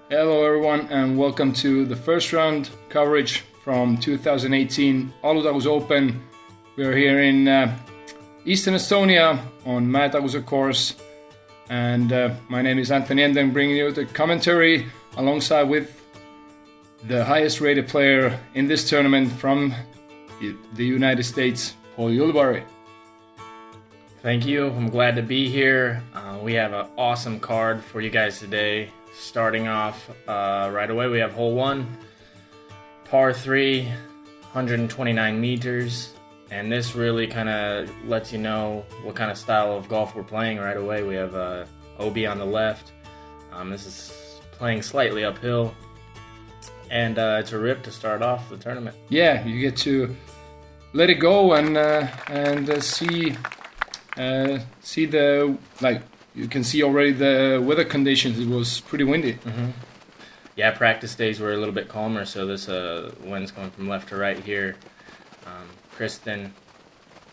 Hello everyone and welcome to the first round coverage from 2018 Alutaguse Open. We are here in Eastern Estonia on Mäetaguse course, and my name is Anthony and I'm bringing you the commentary alongside with the highest rated player in this tournament from the United States, Paul Ulibarri. Thank you. I'm glad to be here. We have an awesome card for you guys today. Starting off right away, we have hole 1, par 3, 129 meters. And this really kind of lets you know what kind of style of golf we're playing right away. We have OB on the left. This is playing slightly uphill. And it's a rip to start off the tournament. Yeah, you get to let it go and see the, like, you can see already the weather conditions. It was pretty windy. Mm-hmm. Yeah, practice days were a little bit calmer, so this wind's going from left to right here. Kristen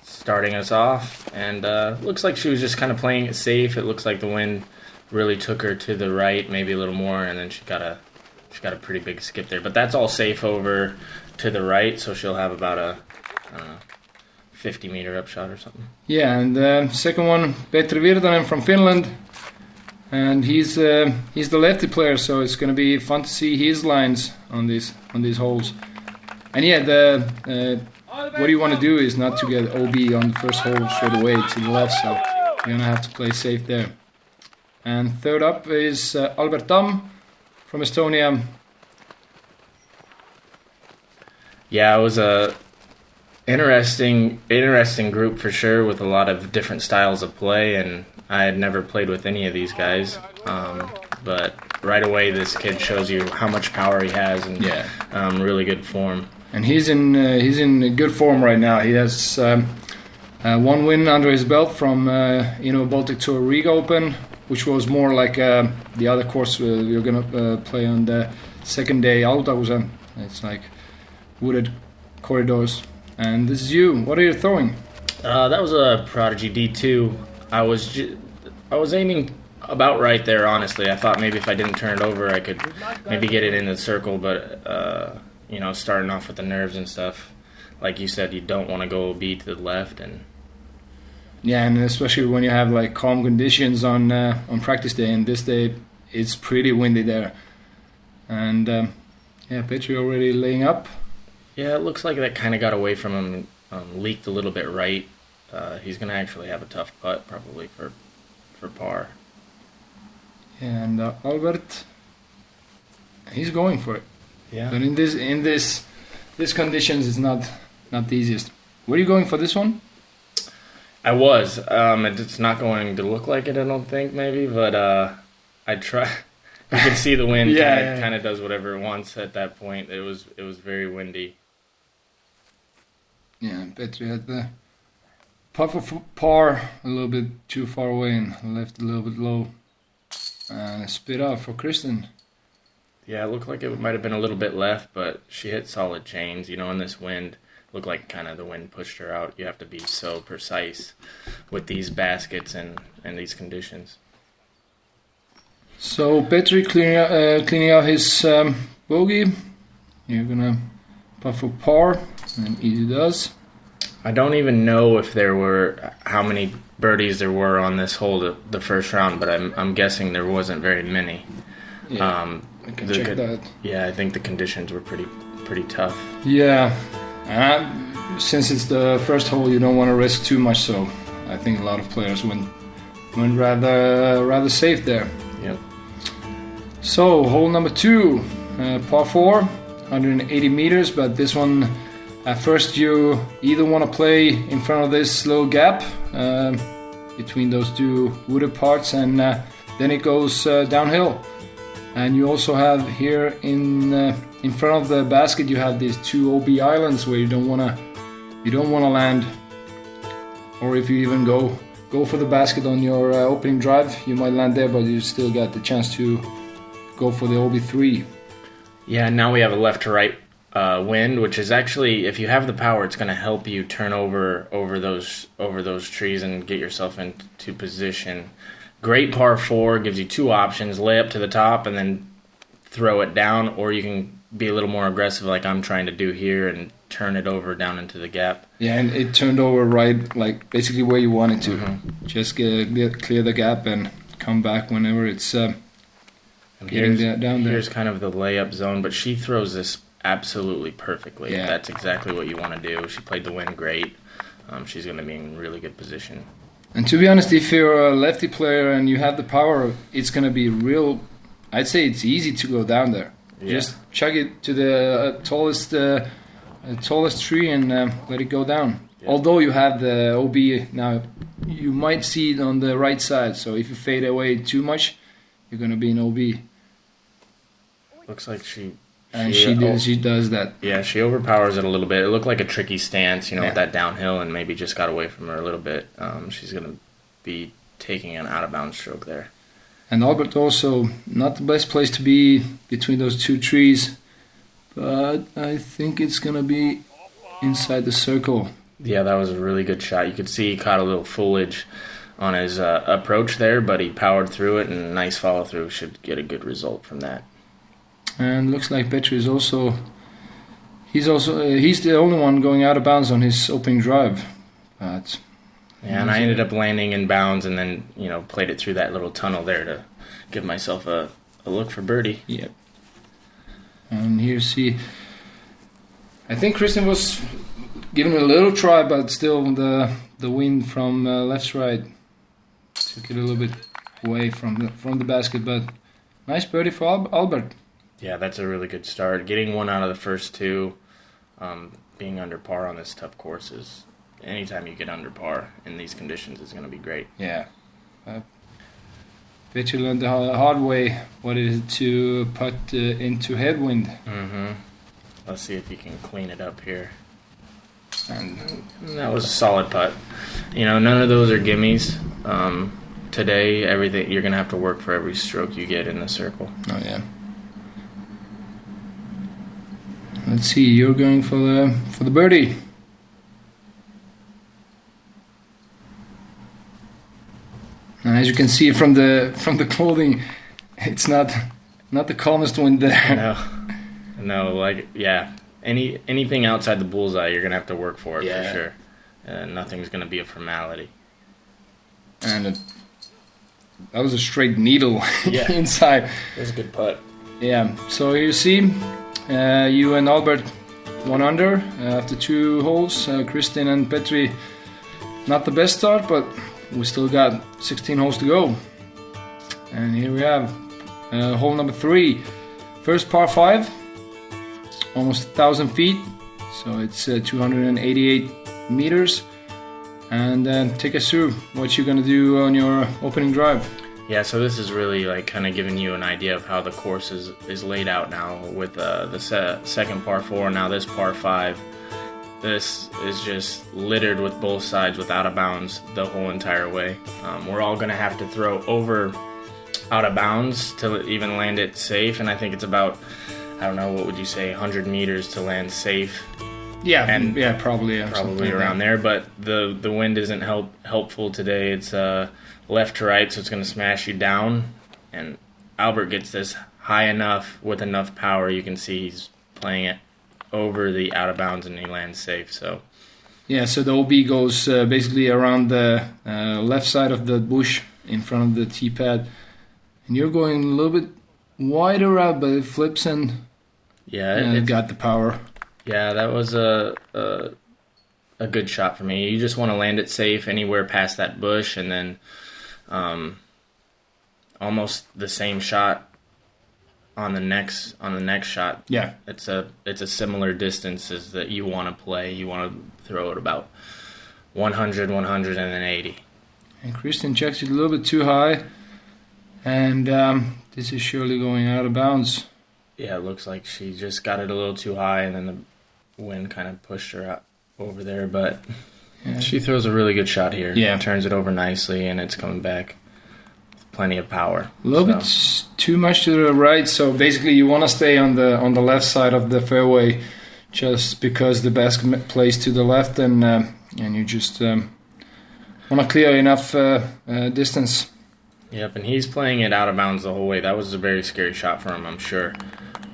starting us off, and looks like she was just kind of playing it safe. It looks like the wind really took her to the right, maybe a little more, and then she got a pretty big skip there. But that's all safe over to the right, so she'll have about a 50-meter upshot or something. Yeah, and second one, Virtanen from Finland, and he's the lefty player, so it's going to be fun to see his lines on these holes. And yeah, what you want to do is not to get OB on the first hole straight away to the left, so you're going to have to play safe there. And third up is Tamm from Estonia. Yeah, it was a interesting group for sure, with a lot of different styles of play, and I had never played with any of these guys. But right away, this kid shows you how much power he has, and really good form. And he's in good form right now. He has one win under his belt from Baltic Tour Riga Open, which was more like the other course we were gonna play on the second day, Alutaguse. It's like wooded corridors. And this is you. What are you throwing? That was a Prodigy D2. I was aiming about right there, honestly. I thought maybe if I didn't turn it over, I could maybe get it in the circle, but starting off with the nerves and stuff, like you said, you don't want to go OB to the left, and especially when you have like calm conditions on practice day, and this day it's pretty windy there. And Petri already laying up. Yeah, it looks like that kind of got away from him, leaked a little bit right. He's going to actually have a tough putt probably for par. And Albert, he's going for it. Yeah. But in this conditions, it's not the easiest. Were you going for this one? I was. It's not going to look like it, I don't think, maybe, but I try. You can see the wind kind of does whatever it wants at that point. It was very windy. Yeah, Petri had the putt for par a little bit too far away and left a little bit low. And spit out for Kristen. Yeah, it looked like it might have been a little bit left, but she hit solid chains. In this wind, looked like kind of the wind pushed her out. You have to be so precise with these baskets and these conditions. So Petri cleaning out his bogey. You're gonna putt for par, and easy does. I don't even know if how many birdies there were on this hole the first round, but I'm guessing there wasn't very many. Yeah, I can check that. Yeah, I think the conditions were pretty tough. Yeah, since it's the first hole, you don't want to risk too much. So I think a lot of players went rather safe there. Yep. So hole number 2, par 4, 180 meters, but this one, at first you either want to play in front of this little gap between those two wooded parts, and then it goes downhill. And you also have here in front of the basket, you have these 2 OB islands where you don't want to land, or if you even go for the basket on your opening drive, you might land there, but you still got the chance to go for the OB3. Yeah, now we have a left to right wind, which is actually, if you have the power, it's going to help you turn over those trees and get yourself into position. Great par 4, gives you 2 options: lay up to the top and then throw it down, or you can be a little more aggressive like I'm trying to do here and turn it over down into the gap. Yeah, and it turned over right, like basically where you want it to. Just clear the gap and come back whenever it's getting down there. Here's kind of the layup zone, but she throws this absolutely perfectly. Yeah. That's exactly what you want to do. She played the wind great. She's going to be in really good position. And to be honest, if you're a lefty player and you have the power, it's going to be real. I'd say it's easy to go down there. Yeah. Just chuck it to the tallest tree and let it go down. Yeah. Although you have the OB now, you might see it on the right side. So if you fade away too much, you're going to be in OB. Looks like she does that. Yeah, she overpowers it a little bit. It looked like a tricky stance, Yeah. with that downhill, and maybe just got away from her a little bit. She's going to be taking an out-of-bounds stroke there. And Albert also, not the best place to be between those two trees, but I think it's going to be inside the circle. Yeah, that was a really good shot. You could see he caught a little foliage on his approach there, but he powered through it, and nice follow-through. Should get a good result from that. And looks like Petri is also... He's the only one going out of bounds on his opening drive. But yeah, and I ended up landing in bounds and then, played it through that little tunnel there to give myself a look for birdie. Yep. And here see... I think Kristen was giving it a little try, but still the wind from left to right took it a little bit away from the basket. But nice birdie for Albert. Yeah, that's a really good start. Getting one out of the first two, being under par on this tough course is... Anytime you get under par in these conditions is going to be great. Yeah. Bet you learned the hard way what it is to putt into headwind. Mm-hmm. Let's see if you can clean it up here. And that was a solid putt. None of those are gimmies. Today, everything you're going to have to work for every stroke you get in the circle. Oh, yeah. Let's see, you're going for the birdie. And as you can see from the clothing, it's not the calmest wind there. No, anything outside the bullseye, you're gonna have to work for it Yeah. for sure. Nothing's gonna be a formality. And that was a straight needle Yeah. inside. It was a good putt. Yeah. So you see, you and Albert 1 under after 2 holes. Kristen and Petri, not the best start, but we still got 16 holes to go. And here we have hole number 3. First par 5, almost 1,000 feet. So it's 288 meters. And take us through what you're going to do on your opening drive. Yeah, so this is really kind of giving you an idea of how the course is laid out now with the second par 4, now this par 5. This is just littered with both sides with out of bounds the whole entire way. We're all going to have to throw over out of bounds to even land it safe, and I think it's about, I don't know, what would you say, 100 meters to land safe? Yeah, and probably around there. But the wind isn't helpful today. It's left to right, so it's going to smash you down. And Albert gets this high enough with enough power. You can see he's playing it over the out of bounds and he lands safe. So yeah, so the OB goes basically around the left side of the bush in front of the tee pad, and you're going a little bit wider out, but it flips and it got the power. Yeah, that was a good shot for me. You just want to land it safe anywhere past that bush, and then almost the same shot on the next shot. Yeah, it's a similar distance as that you want to play. You want to throw it about 100, 100, and then 80. And Kristen checks it a little bit too high, and this is surely going out of bounds. Yeah, it looks like she just got it a little too high, and then the wind kind of pushed her out over there. But she throws a really good shot here. Yeah, turns it over nicely, and it's coming back. Plenty of power. A little bit too much to the right, so basically you want to stay on the left side of the fairway, just because the basket plays to the left, and you just want to clear enough distance. Yep, and he's playing it out of bounds the whole way. That was a very scary shot for him, I'm sure.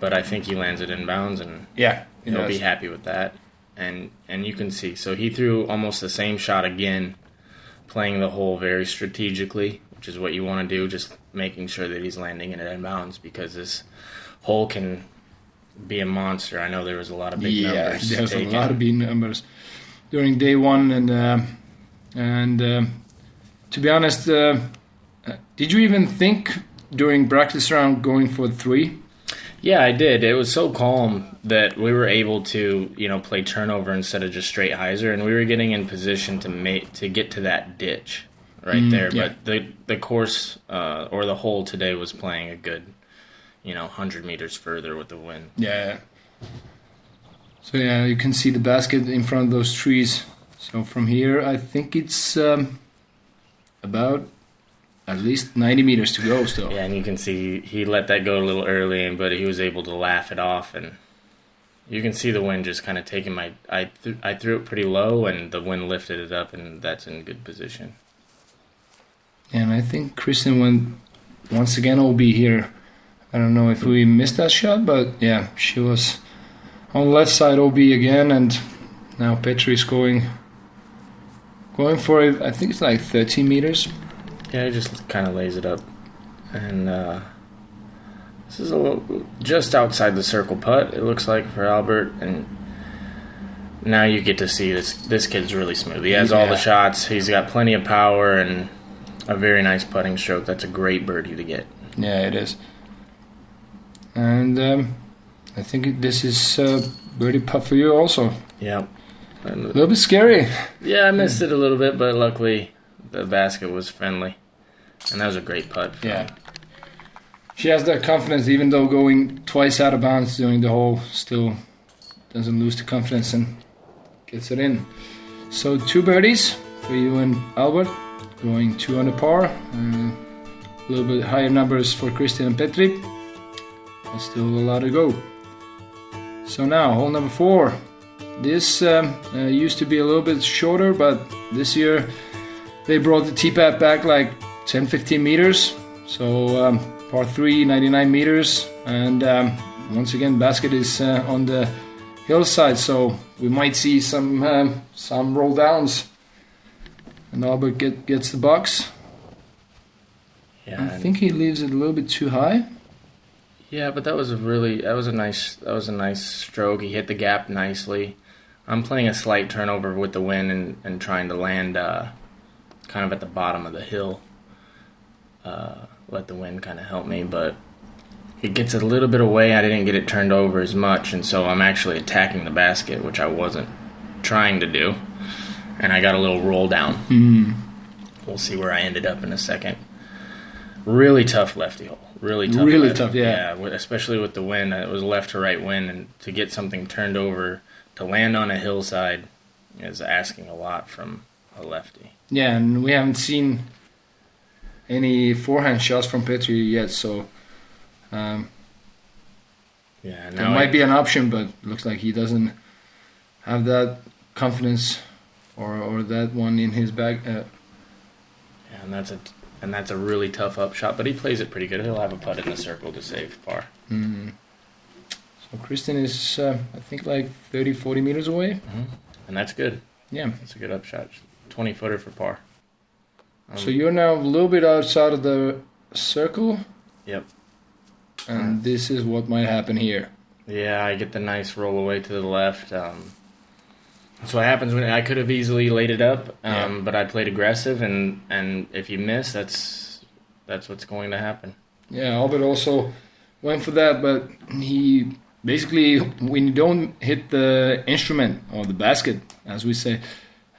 But I think he lands it in bounds, and he'll be happy with that. And you can see. So he threw almost the same shot again, playing the hole very strategically, which is what you want to do, just making sure that he's landing it in bounds, because this hole can be a monster. I know there was a lot of big numbers. Yeah, there's a lot of big numbers during day one. And to be honest, did you even think during practice round going for 3? Yeah, I did. It was so calm that we were able to, play turnover instead of just straight hyzer, and we were getting in position to get to that ditch right there. Yeah. But the course or the hole today was playing a good, 100 meters further with the wind. Yeah. So yeah, you can see the basket in front of those trees. So from here, I think it's about at least 90 meters to go still. Yeah, and you can see he let that go a little early, but he was able to laugh it off, and you can see the wind just kind of taking I threw it pretty low, and the wind lifted it up, and that's in good position. And I think Kristen went once again OB here. I don't know if we missed that shot, but yeah, she was on the left side OB again, and now Petri's going for it. I think it's like 13 meters. Yeah, he just kind of lays it up. And this is just outside the circle putt, it looks like, for Albert. And now you get to see this kid's really smooth. He has all the shots. He's got plenty of power and a very nice putting stroke. That's a great birdie to get. Yeah, it is. And I think this is birdie putt for you also. Yeah. A little bit scary. Yeah, I missed it a little bit, but luckily the basket was friendly. And that was a great putt. Yeah. She has that confidence, even though going twice out of bounds during the hole, still doesn't lose the confidence and gets it in. So 2 birdies for you and Albert, going 2 under par. A little bit higher numbers for Christian and Petri. But still a lot to go. So now, hole number 4. This used to be a little bit shorter, but this year they brought the tee pad back like 10-15 meters. So par 3, 99 meters. And once again, basket is on the hillside, so we might see some roll downs. And Albert gets the box. Yeah, I think he leaves it a little bit too high. Yeah, but that was a nice stroke. He hit the gap nicely. I'm playing a slight turnover with the wind and trying to land kind of at the bottom of the hill. Let the wind kind of help me, but it gets a little bit away. I didn't get it turned over as much, and so I'm actually attacking the basket, which I wasn't trying to do. And I got a little roll down. We'll see where I ended up in a second. Really tough lefty hole. Really tough, yeah. Yeah, especially with the wind. It was left to right wind, and to get something turned over, to land on a hillside, is asking a lot from a lefty. Yeah, and we haven't seen any forehand shots from Petri yet, so yeah, it might be an option, but looks like he doesn't have that confidence or that one in his bag. Yeah, and that's a really tough up shot, but he plays it pretty good. He'll have a putt in the circle to save par. So Kristen is, I think, like 30, 40 meters away. And that's good. Yeah. That's a good up shot. 20-footer for par. So you're now a little bit outside of the circle. Yep. And this is what might happen here. Yeah, I get the nice roll away to the left. That's what happens when I could have easily laid it up, but I played aggressive, and if you miss, that's what's going to happen. Yeah, Albert also went for that, but he basically, when you don't hit the instrument or the basket, as we say,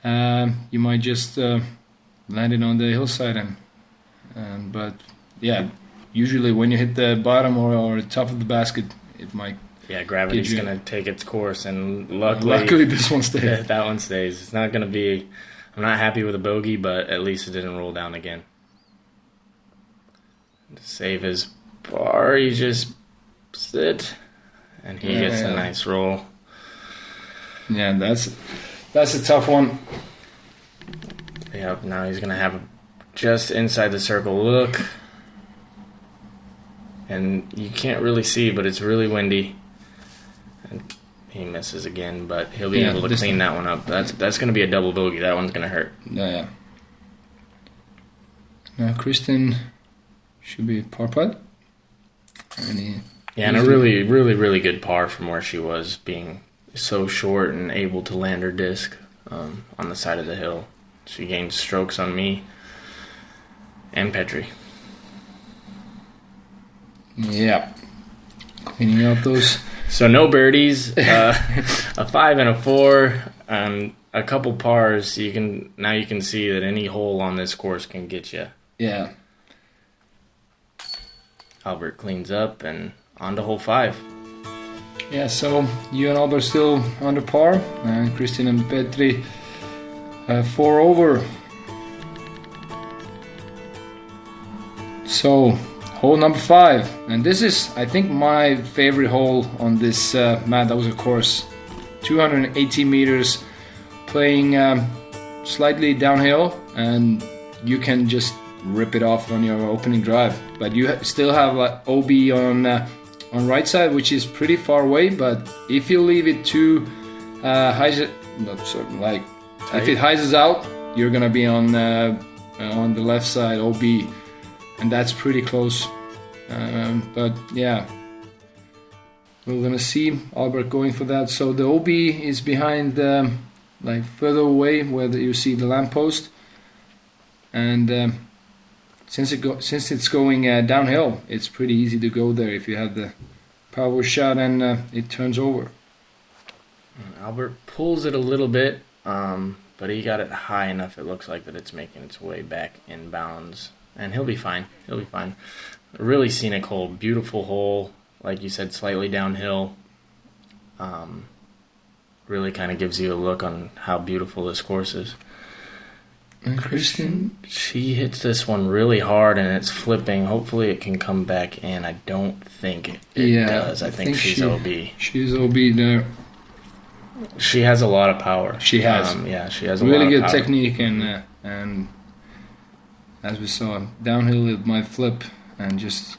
you might just land it on the hillside, but yeah, usually when you hit the bottom or the top of the basket, it might. Yeah, gravity's going to take its course, and luckily this one stays. That one stays. It's not going to be. I'm not happy with a bogey, but at least it didn't roll down again. To save his par, he just sit, and he gets a nice roll. Yeah, that's a tough one. Yeah, now he's going to have a just inside the circle. Look. And you can't really see, but it's really windy. And he misses again, but he'll be able to clean that one up. That's going to be a double bogey. That one's going to hurt. Yeah. Now Kristen should be par putt. And a really, really, really good par from where she was, being so short and able to land her disc on the side of the hill. She gained strokes on me and Petri. Yeah. Cleaning up those. So no birdies, a 5 and a 4, and a couple pars. You can see that any hole on this course can get you. Yeah. Albert cleans up and on to hole 5. Yeah, so you and Albert still under par, and Christian and Petri 4 over. So hole number 5, and this is, I think, my favorite hole on this mat. That was a course, 218 meters, playing slightly downhill, and you can just rip it off on your opening drive. But you still have like OB on right side, which is pretty far away. But if you leave it too high, like tight. If it hyzes out, you're gonna be on the left side OB. And that's pretty close. But yeah, we're gonna see Albert going for that. So the OB is behind, like further away where you see the lamppost. And since it's going downhill, it's pretty easy to go there if you have the power shot and it turns over. Albert pulls it a little bit, but he got it high enough. It looks like that it's making its way back inbounds. And he'll be fine. He'll be fine. A really scenic hole. Beautiful hole. Like you said, slightly downhill. Really kind of gives you a look on how beautiful this course is. And Kristen? She hits this one really hard and it's flipping. Hopefully it can come back in. I don't think it does. I think she's OB. She's OB there. She has a lot of power. She has. She has a really lot of good power. Technique and as we saw, downhill it might flip and just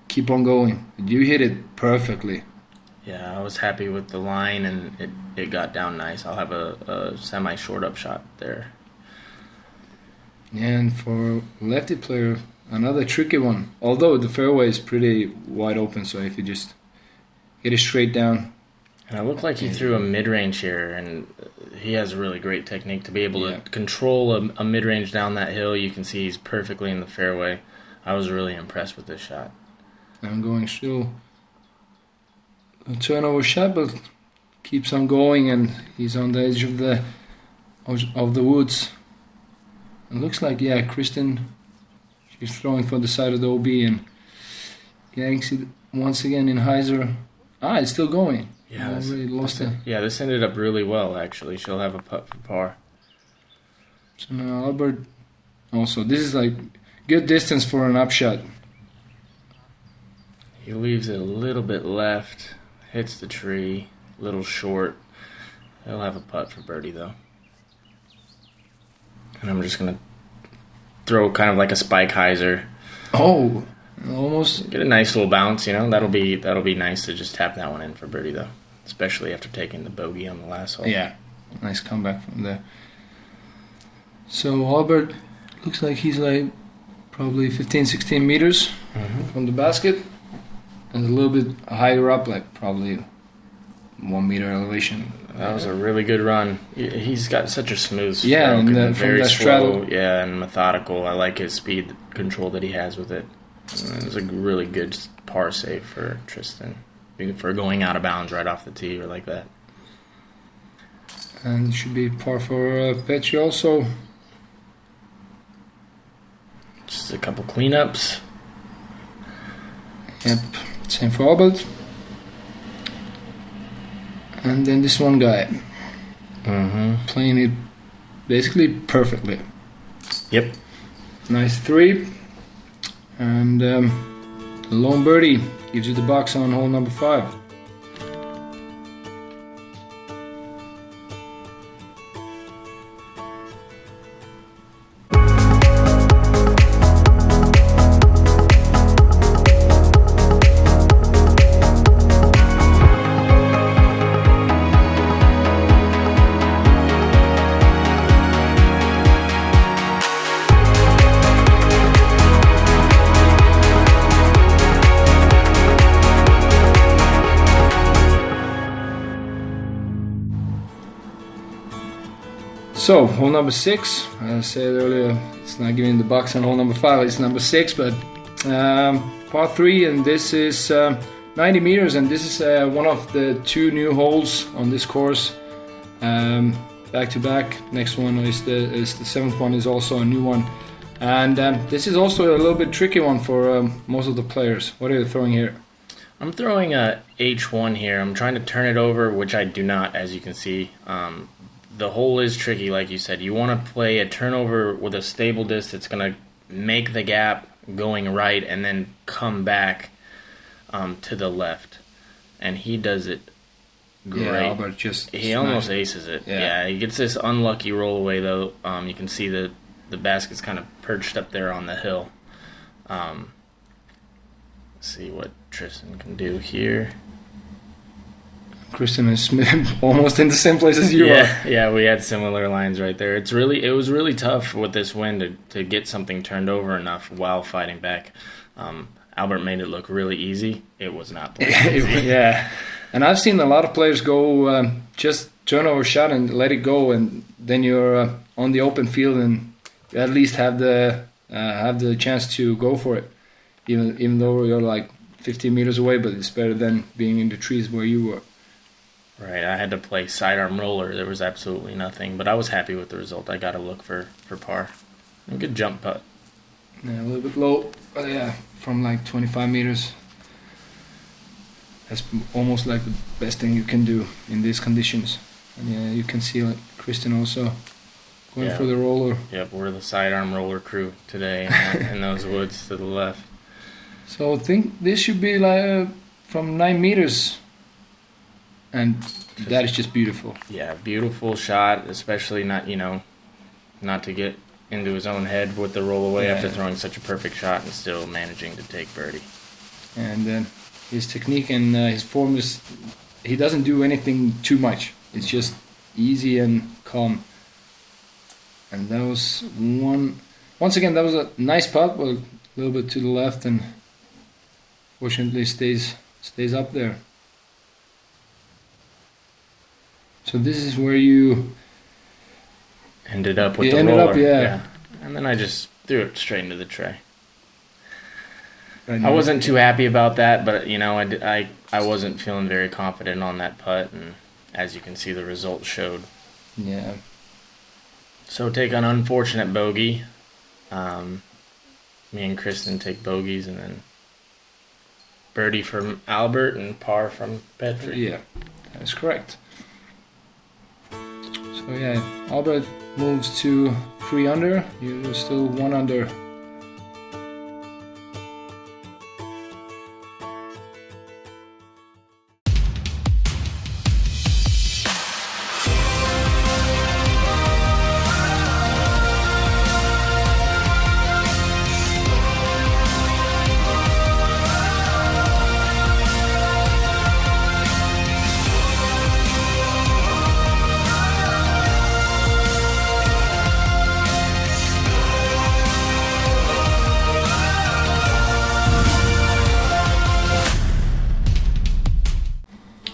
keep on going. You hit it perfectly. Yeah, I was happy with the line and it got down nice. I'll have a semi-short up shot there. And for lefty player, another tricky one. Although the fairway is pretty wide open, so if you just hit it straight down. And it looked like he threw a mid-range here, and he has really great technique to be able to control a mid-range down that hill. You can see he's perfectly in the fairway. I was really impressed with this shot. I'm going still a turnover shot, but keeps on going, and he's on the edge of the woods. It looks like, Kristen, she's throwing for the side of the OB, and yanks it once again in hyzer. It's still going. Yeah, already lost it. Yeah, this ended up really well, actually. She'll have a putt for par. So now Albert, also, this is like good distance for an upshot. He leaves it a little bit left, hits the tree, a little short. He'll have a putt for birdie, though. And I'm just going to throw kind of like a spike hyzer. Oh, almost. Get a nice little bounce, That'll be nice to just tap that one in for birdie, though. Especially after taking the bogey on the last hole. Yeah, nice comeback from there. So Albert looks like he's like probably 15, 16 meters from the basket. And a little bit higher up, like probably 1 meter elevation. That was a really good run. He's got such a smooth stroke. Yeah, and very from that slow, straddle. Yeah, and methodical. I like his speed control that he has with it. It was a really good par save for Tristan, for going out of bounds right off the tee or like that. And it should be par for Petri also. Just a couple cleanups. Yep, same for Albert. And then this one guy. Playing it basically perfectly. Yep. Nice 3. And lone birdie gives you the box on hole number 5. So, hole number 6, as I said earlier, it's not giving the box on hole number 5, it's number 6, but par 3, and this is 90 meters, and this is one of the 2 new holes on this course, back to back. Next one is the 7th one, is also a new one, and this is also a little bit tricky one for most of the players. What are you throwing here? I'm throwing a H1 here. I'm trying to turn it over, which I do not, as you can see. The hole is tricky, like you said. You want to play a turnover with a stable disc that's going to make the gap going right and then come back to the left. And he does it great. Yeah, Albert he almost aces it. Yeah, he gets this unlucky roll away, though. You can see the basket's kind of perched up there on the hill. Let's see what Tristan can do here. Kristen is almost in the same place as you are. Yeah, we had similar lines right there. It was really tough with this wind to get something turned over enough while fighting back. Albert made it look really easy. It was not. Yeah, and I've seen a lot of players go just turn over shot and let it go, and then you're on the open field and you at least have the chance to go for it, even though you're like 15 meters away. But it's better than being in the trees where you were. Right, I had to play sidearm roller. There was absolutely nothing, but I was happy with the result. I got to look for par. A good jump putt. Yeah, a little bit low, but yeah, from like 25 meters. That's almost like the best thing you can do in these conditions. And yeah, you can see like Kristen also going for the roller. Yep, we're the sidearm roller crew today in those woods to the left. So I think this should be like from 9 meters. And that is just beautiful. Yeah, beautiful shot, especially not to get into his own head with the roll away after throwing such a perfect shot and still managing to take birdie. And then his technique and his form is, he doesn't do anything too much. It's just easy and calm. And that was once again, that was a nice putt, but a little bit to the left, and fortunately stays up there. So this is where you ended up with the roller. Yeah. And then I just threw it straight into the tray. I wasn't too happy about that, but I wasn't feeling very confident on that putt, and as you can see, the result showed. Yeah. So take an unfortunate bogey. Me and Kristen take bogeys, and then birdie from Albert and par from Petri. Yeah, that's correct. So yeah, Albert moves to 3 under. You're still 1 under.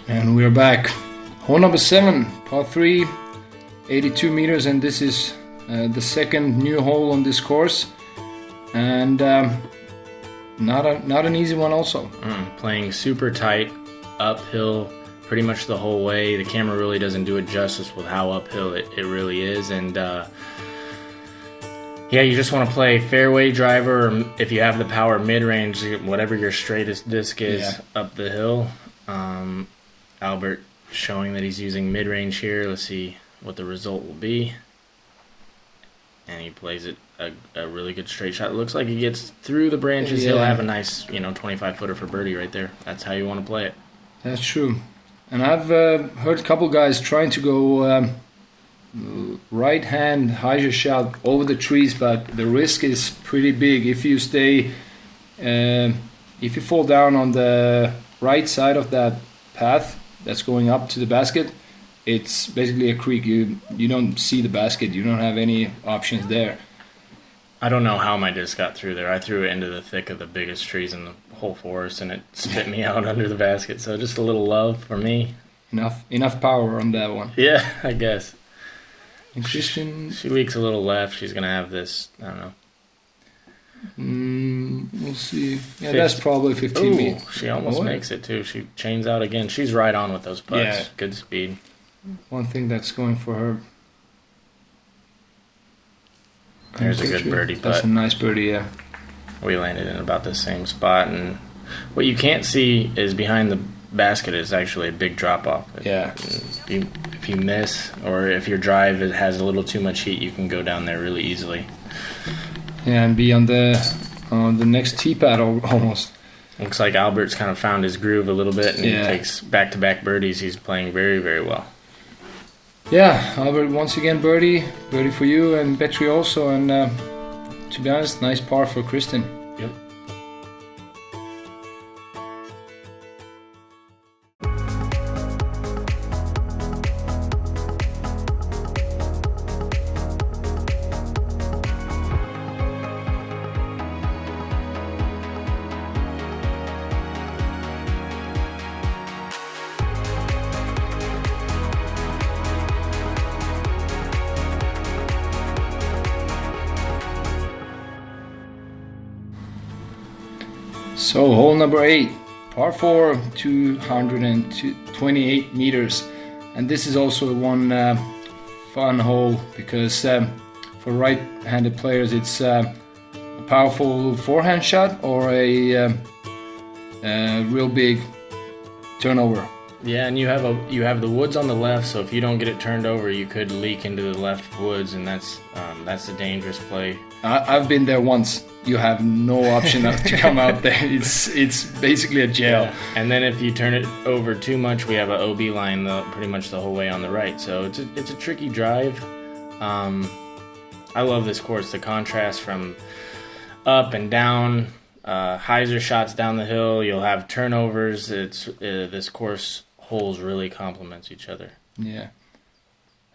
And we're back. Hole number 7, par 3, 82 meters, and this is the second new hole on this course, and not an easy one also. Playing super tight, uphill pretty much the whole way. The camera really doesn't do it justice with how uphill it really is, and you just want to play fairway driver, or if you have the power mid-range, whatever your straightest disc is up the hill. Albert showing that he's using mid-range here. Let's see what the result will be. And he plays it a really good straight shot. It looks like he gets through the branches. He'll have a nice 25-footer for birdie right there. That's how you want to play it. That's true. And I've heard a couple guys trying to go right-hand hyzer shot over the trees, but the risk is pretty big. If you if you fall down on the right side of that path that's going up to the basket, it's basically a creek. You don't see the basket. You don't have any options there. I don't know how my disc got through there. I threw it into the thick of the biggest trees in the whole forest, and it spit me out under the basket. So just a little love for me. Enough power on that one. Yeah, I guess. And Kristen... She leaks a little left. She's going to have this, I don't know. We'll see. Yeah, that's probably 15 Ooh, meters. she almost makes it too. She chains out again. She's right on with those putts. Yeah. Good speed. One thing that's going for her. There's a good birdie putt. That's a nice birdie, yeah. We landed in about the same spot, and what you can't see is behind the basket is actually a big drop off. Yeah. If you miss, or if your drive has a little too much heat, you can go down there really easily. Yeah, and be on the next tee pad almost. Looks like Albert's kind of found his groove a little bit, and Yeah. he takes back-to-back birdies. He's playing very, very well. Yeah, Albert, once again birdie for you, and Petri also, and to be honest, nice par for Kristen. Yep. So, hole number 8, par 4, 228 meters. And this is also one fun hole because for right-handed players it's a powerful forehand shot or a real big turnover. Yeah, and you have the woods on the left, so if you don't get it turned over, you could leak into the left woods, and that's a dangerous play. I've been there once. You have no option to come out there. It's basically a jail. Yeah. And then if you turn it over too much, we have an OB line pretty much the whole way on the right. So it's a tricky drive. I love this course. The contrast from up and down, hyzer shots down the hill. You'll have turnovers. This course holes really complements each other. Yeah,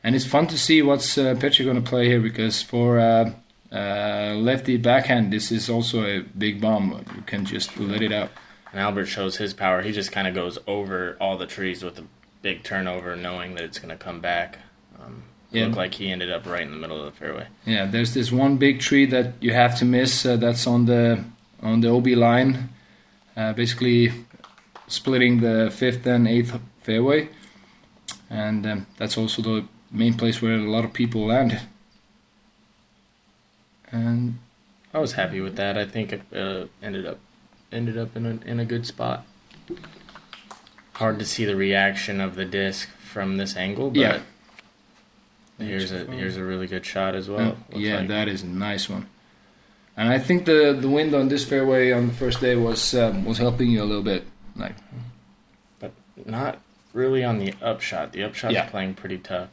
and it's fun to see what's Petri going to play here because for lefty backhand, this is also a big bomb. You can just let it out. And Albert shows his power. He just kind of goes over all the trees with a big turnover, knowing that it's going to come back. It looked like he ended up right in the middle of the fairway. Yeah, there's this one big tree that you have to miss. That's on the OB line, basically splitting the 5th and 8th fairway, and that's also the main place where a lot of people land. And I was happy with that. I think it ended up in a good spot. Hard to see the reaction of the disc from this angle, but yeah. here's a really good shot as well. Yeah, that is a nice one. And I think the wind on this fairway on the first day was helping you a little bit, but not really on the upshot. The upshot's playing pretty tough.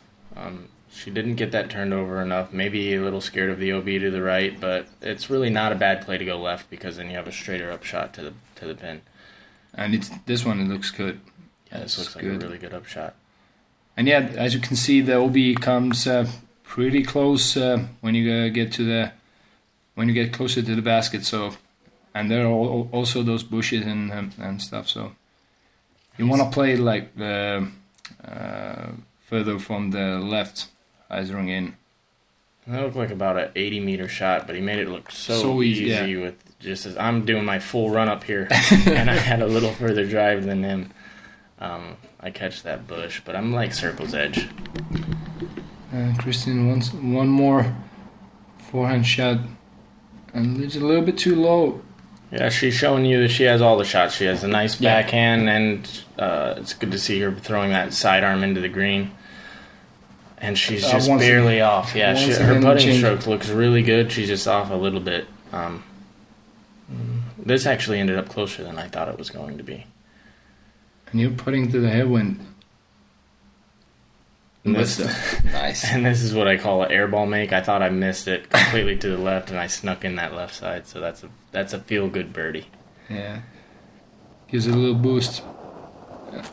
She didn't get that turned over enough. Maybe a little scared of the OB to the right, but it's really not a bad play to go left because then you have a straighter upshot to the pin. And this one, it looks good. Yeah, this looks like a really good upshot. And yeah, as you can see, the OB comes pretty close when you get closer to the basket. So, and there are also those bushes and stuff. So, you want to play like further from the left. Eisering in. That looked like about an 80-meter shot, but he made it look so easy with just as I'm doing my full run up here, and I had a little further drive than him. I catch that bush, but I'm like circle's edge. Kristen wants one more forehand shot, and it's a little bit too low. Yeah, she's showing you that she has all the shots. She has a nice backhand, and it's good to see her throwing that sidearm into the green. And she's just barely off. Yeah, her putting stroke looks really good. She's just off a little bit. This actually ended up closer than I thought it was going to be. And you're putting to the headwind. Nice. And this is what I call an airball make. I thought I missed it completely to the left, and I snuck in that left side. So that's a feel-good birdie. Yeah. Gives it a little boost.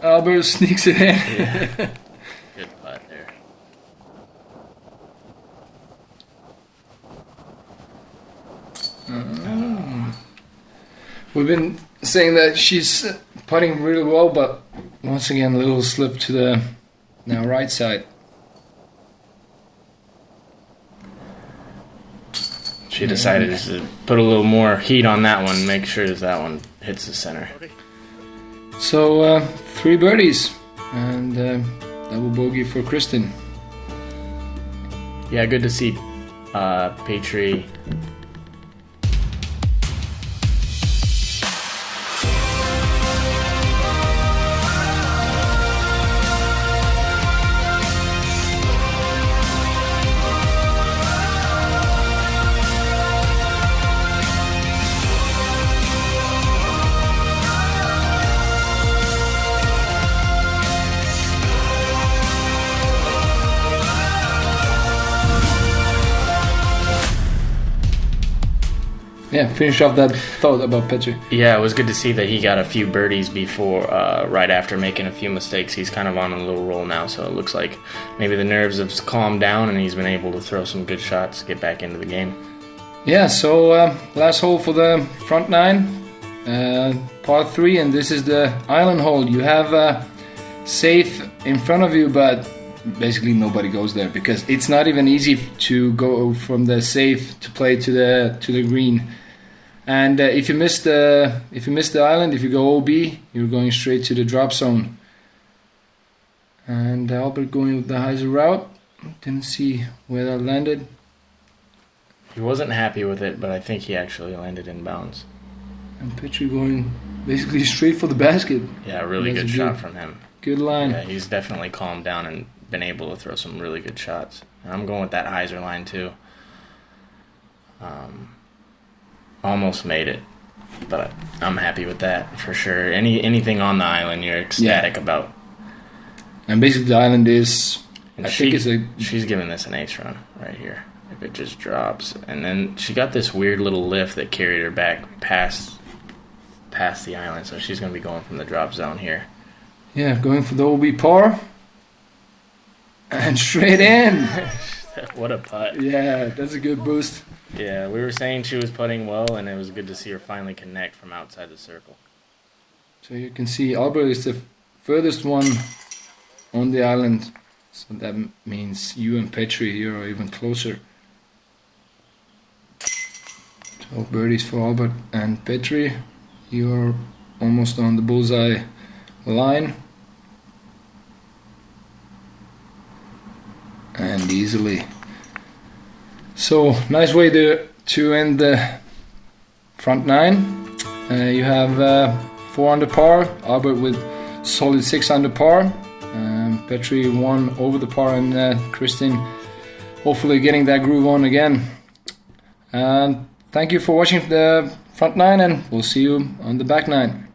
Albert sneaks it in. Yeah. Good putt there. We've been saying that she's putting really well, but once again, a little slip to the right side. she decided to put a little more heat on that one, make sure that one hits the center. So 3 birdies and double bogey for Kristen. Yeah, good to see Petrie. Yeah, finish off that thought about Petrie. Yeah, it was good to see that he got a few birdies before, right after making a few mistakes. He's kind of on a little roll now, so it looks like maybe the nerves have calmed down and he's been able to throw some good shots, get back into the game. Yeah, so last hole for the front 9, par 3, and this is the island hole. You have safe in front of you, but basically nobody goes there because it's not even easy to go from the safe to play to the green. And if you miss the island, if you go OB, you're going straight to the drop zone. And Albert going with the hyzer route. Didn't see where that landed. He wasn't happy with it, but I think he actually landed in bounds. And Petrie going basically straight for the basket. Yeah, really good shot from him. Good line. Yeah, he's definitely calmed down and been able to throw some really good shots. And I'm going with that hyzer line too. Almost made it, but I'm happy with that for sure. Anything on the island you're ecstatic about. And basically the island is, And I think it's a... She's giving this an ace run right here if it just drops. And then she got this weird little lift that carried her back past the island, so she's going to be going from the drop zone here. Yeah, going for the OB par. And straight in. What a putt. Yeah, that's a good boost. Yeah, we were saying she was putting well, and it was good to see her finally connect from outside the circle. So you can see Albert is the furthest one on the island. So that means you and Petrie here are even closer. 12 birdies for Albert and Petrie. You're almost on the bullseye line. And easily. So nice way to end the front 9. You have 4 under par, Albert with solid 6 under par, Petrie 1 over the par, and Kristin hopefully getting that groove on again. Thank you for watching the front 9, and we'll see you on the back 9.